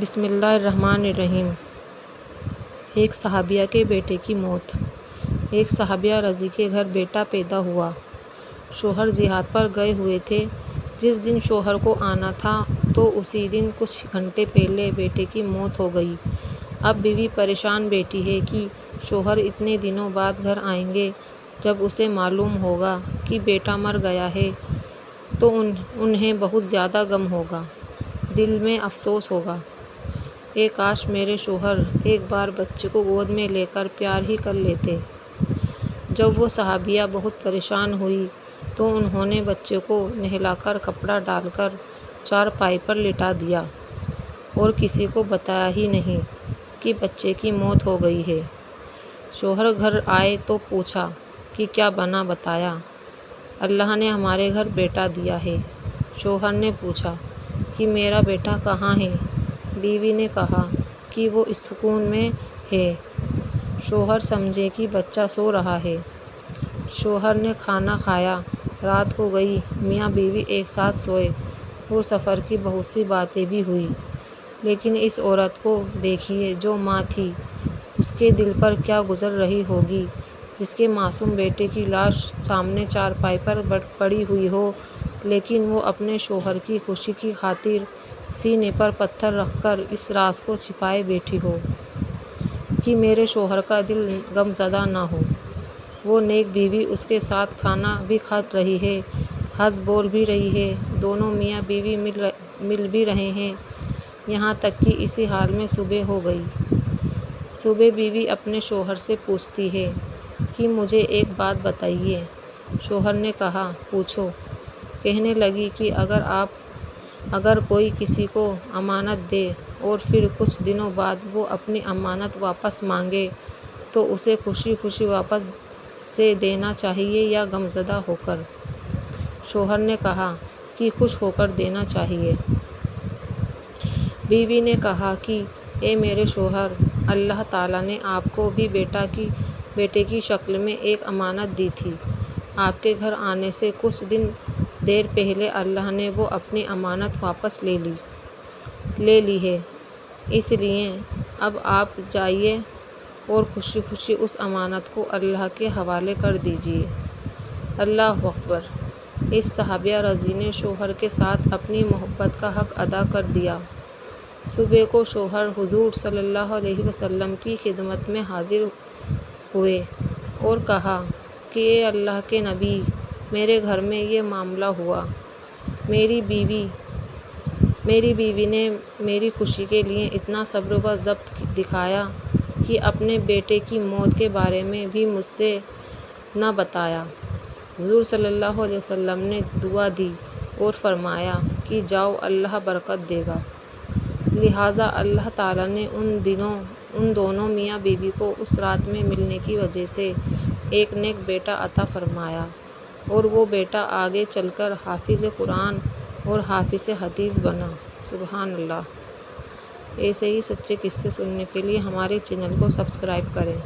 بسم اللہ الرحمن الرحیم۔ ایک صحابیہ کے بیٹے کی موت۔ ایک صحابیہ رضی کے گھر بیٹا پیدا ہوا۔ شوہر جہاد پر گئے ہوئے تھے۔ جس دن شوہر کو آنا تھا تو اسی دن کچھ گھنٹے پہلے بیٹے کی موت ہو گئی۔ اب بیوی پریشان بیٹھی ہے کہ شوہر اتنے دنوں بعد گھر آئیں گے۔ جب اسے معلوم ہوگا کہ بیٹا مر گیا ہے تو انہیں بہت زیادہ غم ہوگا، دل میں افسوس ہوگا۔ کاش میرے شوہر ایک بار بچے کو گود میں لے کر پیار ہی کر لیتے۔ جب وہ صحابیہ بہت پریشان ہوئی تو انہوں نے بچے کو نہلا کر کپڑا ڈال کر چارپائی پر لٹا دیا اور کسی کو بتایا ہی نہیں کہ بچے کی موت ہو گئی ہے۔ شوہر گھر آئے تو پوچھا کہ کیا بنا؟ بتایا، اللہ نے ہمارے گھر بیٹا دیا ہے۔ شوہر نے پوچھا کہ میرا بیٹا کہاں ہے؟ بیوی نے کہا کہ وہ سکون میں ہے۔ شوہر سمجھے کہ بچہ سو رہا ہے۔ شوہر نے کھانا کھایا، رات ہو گئی، میاں بیوی ایک ساتھ سوئے اور سفر کی بہت سی باتیں بھی ہوئی۔ لیکن اس عورت کو دیکھیے جو ماں تھی، اس کے دل پر کیا گزر رہی ہوگی، جس کے معصوم بیٹے کی لاش سامنے چارپائی پر پڑی ہوئی ہو، لیکن وہ اپنے شوہر کی خوشی کی خاطر سینے پر پتھر رکھ کر اس راز کو چھپائے بیٹھی ہو کہ میرے شوہر کا دل غمزدہ نہ ہو۔ وہ نیک بیوی اس کے ساتھ کھانا بھی کھا رہی ہے، ہنس بول بھی رہی ہے، دونوں میاں بیوی مل بھی رہے ہیں، یہاں تک کہ اسی حال میں صبح ہو گئی۔ صبح بیوی اپنے شوہر سے پوچھتی ہے کہ مجھے ایک بات بتائیے۔ شوہر نے کہا، پوچھو۔ کہنے لگی کہ اگر کوئی کسی کو امانت دے اور پھر کچھ دنوں بعد وہ اپنی امانت واپس مانگے تو اسے خوشی خوشی واپس سے دینا چاہیے یا غمزدہ ہو کر؟ شوہر نے کہا کہ خوش ہو کر دینا چاہیے۔ بیوی نے کہا کہ اے میرے شوہر، اللہ تعالیٰ نے آپ کو بھی بیٹے کی شکل میں ایک امانت دی تھی۔ آپ کے گھر آنے سے کچھ دیر پہلے اللہ نے وہ اپنی امانت واپس لے لی ہے، اس لیے اب آپ جائیے اور خوشی خوشی اس امانت کو اللہ کے حوالے کر دیجیے۔ اللہ اکبر۔ اس صحابیہ رضی نے شوہر کے ساتھ اپنی محبت کا حق ادا کر دیا۔ صبح کو شوہر حضور صلی اللہ علیہ وسلم کی خدمت میں حاضر ہوئے اور کہا کہ اے اللہ کے نبی، میرے گھر میں یہ معاملہ ہوا۔ میری بیوی نے میری خوشی کے لیے اتنا صبر و ضبط دکھایا کہ اپنے بیٹے کی موت کے بارے میں بھی مجھ سے نہ بتایا۔ حضور صلی اللہ علیہ وسلم نے دعا دی اور فرمایا کہ جاؤ، اللہ برکت دے گا۔ لہٰذا اللہ تعالیٰ نے ان دونوں میاں بیوی کو اس رات میں ملنے کی وجہ سے ایک نیک بیٹا عطا فرمایا، اور وہ بیٹا آگے چل کر حافظ قرآن اور حافظ حدیث بنا۔ سبحان اللہ۔ ایسے ہی سچے قصے سننے کے لیے ہمارے چینل کو سبسکرائب کریں۔